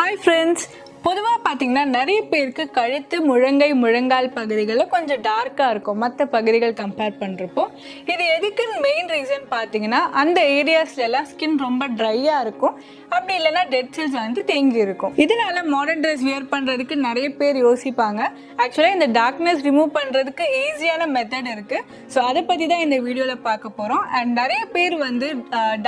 Hi friends! பொதுவாக பார்த்தீங்கன்னா நிறைய பேருக்கு கழுத்து முழங்கால் பகுதிகளில் கொஞ்சம் டார்க்காக இருக்கும் மற்ற பகுதிகள் கம்பேர் பண்ணுறப்போ. இது எதுக்குன்னு மெயின் ரீசன் பார்த்தீங்கன்னா அந்த ஏரியாஸ்லாம் ஸ்கின் ரொம்ப ட்ரையாக இருக்கும், அப்படி இல்லைன்னா டெட் செல்ஸ் வந்து தேங்கி இருக்கும். இதனால மாடர்ன் ட்ரெஸ் வியர் பண்ணுறதுக்கு நிறைய பேர் யோசிப்பாங்க. ஆக்சுவலாக இந்த டார்க்னஸ் ரிமூவ் பண்ணுறதுக்கு ஈஸியான மெத்தட் இருக்குது. ஸோ அதை பற்றி தான் இந்த வீடியோவில் பார்க்க போகிறோம். அண்ட் நிறைய பேர் வந்து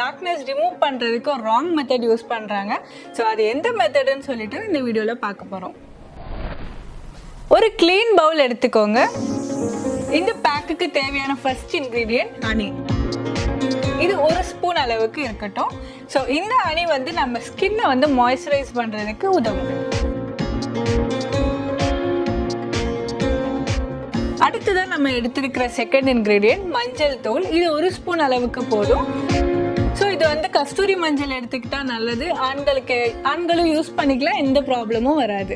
டார்க்னஸ் ரிமூவ் பண்ணுறதுக்கு ஒரு ராங் மெத்தட் யூஸ் பண்ணுறாங்க. ஸோ அது எந்த மெத்தடுன்னு சொல்லிட்டு இந்த வீடியோவில் பார்க்க போறோம். ஒரு க்ளீன் பவுல் எடுத்துக்கோங்க. இந்த பேக்குக்கு தேவையான ஃபர்ஸ்ட் இன்கிரிடியன்ட் ஹனி. இது 1 ஸ்பூன் அளவுக்கு இருக்கட்டும். ஸோ இந்த ஹனி வந்து நம்ம ஸ்கின்னை வந்து மாய்ஸ்சரைஸ் பண்றதுக்கு உதவும். அடுத்ததான் நம்ம எடுத்திருக்கிற செகண்ட் இன்கிரிடியன்ட் மஞ்சள் தூள். இது 1 ஸ்பூன் அளவுக்கு போதும். ஸோ இது வந்து கஸ்தூரி மஞ்சள் எடுத்துக்கிட்டா நல்லது. ஆண்களும் யூஸ் பண்ணிக்கலாம், எந்த ப்ராப்ளமும் வராது.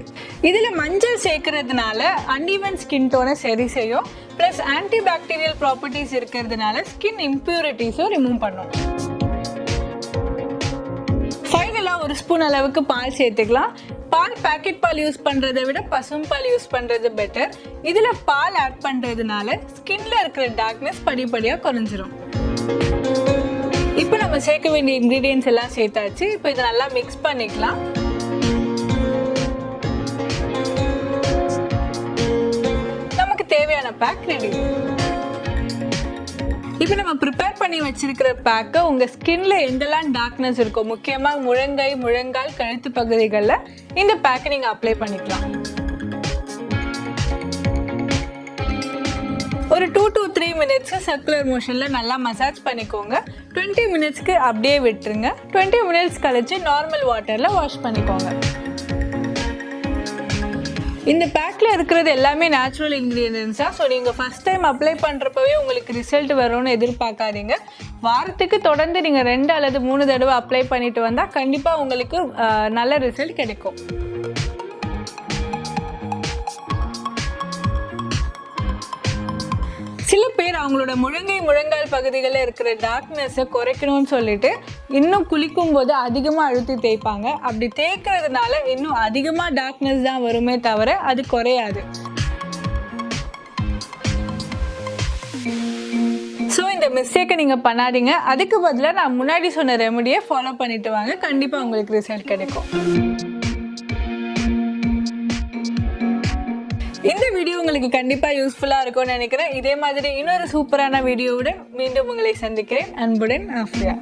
இதில் மஞ்சள் சேர்க்கறதுனால அன்ஈவன் ஸ்கின் டோனை சரி செய்யும். ப்ளஸ் ஆன்டி பாக்டீரியல் ப்ராப்பர்ட்டிஸ் இருக்கிறதுனால ஸ்கின் இம்ப்யூரிட்டிஸும் ரிமூவ் பண்ணும். ஃபைனலாக 1 ஸ்பூன் அளவுக்கு பால் சேர்த்துக்கலாம். பால் பேக்கெட் பால் யூஸ் பண்ணுறதை விட பசும் பால் யூஸ் பண்ணுறது பெட்டர். இதில் பால் ஆட் பண்ணுறதுனால ஸ்கின்ல இருக்கிற டார்க்னஸ் படிப்படியாக குறைஞ்சிரும். இப்போ நம்ம சேர்க்க வேண்டிய இன்கிரீடியன்ஸ் எல்லாம் சேர்த்தாச்சு. இப்போ இதை நல்லா மிக்ஸ் பண்ணிக்கலாம். நமக்கு தேவையான பேக் ரெடி. இப்போ நம்ம ப்ரிப்பேர் பண்ணி வச்சிருக்கிற பேக்கை உங்கள் ஸ்கின்ல எங்கெல்லாம் டார்க்னஸ் இருக்கும், முக்கியமாக முழங்கால் கழுத்து பகுதிகளில் இந்த பேக்கை நீங்கள் அப்ளை பண்ணிக்கலாம். ஒரு 2 to 3 மினிட்ஸ் சர்க்குலர் மோஷனில் நல்லா மசாஜ் பண்ணிக்கோங்க. 20 மினிட்ஸ்க்கு அப்படியே விட்டுருங்க. 20 மினிட்ஸ் கழிச்சு நார்மல் வாட்டரில் வாஷ் பண்ணிக்கோங்க. இந்த பேக்கில் இருக்கிறது எல்லாமே நேச்சுரல் இன்க்ரீடியன்ஸா. ஸோ நீங்கள் ஃபர்ஸ்ட் டைம் அப்ளை பண்ணுறப்பவே உங்களுக்கு ரிசல்ட் வரும்னு எதிர்பார்க்காதீங்க. வாரத்துக்கு தொடர்ந்து நீங்கள் 2 அல்லது 3 தடவை அப்ளை பண்ணிட்டு வந்தால் கண்டிப்பாக உங்களுக்கு நல்ல ரிசல்ட் கிடைக்கும். சில பேர் அவங்களோட முழங்கால் பகுதிகளில் இருக்கிற டார்க்னஸை குறைக்கணும்னு சொல்லிட்டு இன்னும் குளிக்கும் போது அதிகமாக அழுத்தி தேய்ப்பாங்க. அப்படி தேய்க்கிறதுனால இன்னும் அதிகமாக டார்க்னஸ் தான் வருமே தவிர அது குறையாது. ஸோ இந்த மிஸ்டேக்கை நீங்கள் பண்ணாதீங்க. அதுக்கு பதிலாக நான் முன்னாடி சொன்ன ரெமடியை ஃபாலோ பண்ணிட்டு வாங்க, கண்டிப்பாக உங்களுக்கு ரிசல்ட் கிடைக்கும். இந்த வீடியோ உங்களுக்கு கண்டிப்பாக யூஸ்ஃபுல்லாக இருக்கும்னு நினைக்கிறேன். இதே மாதிரி இன்னொரு சூப்பரான வீடியோவுடன் மீண்டும் உங்களை சந்திக்கிறேன். அன்புடன் ஆஃப்ரியா.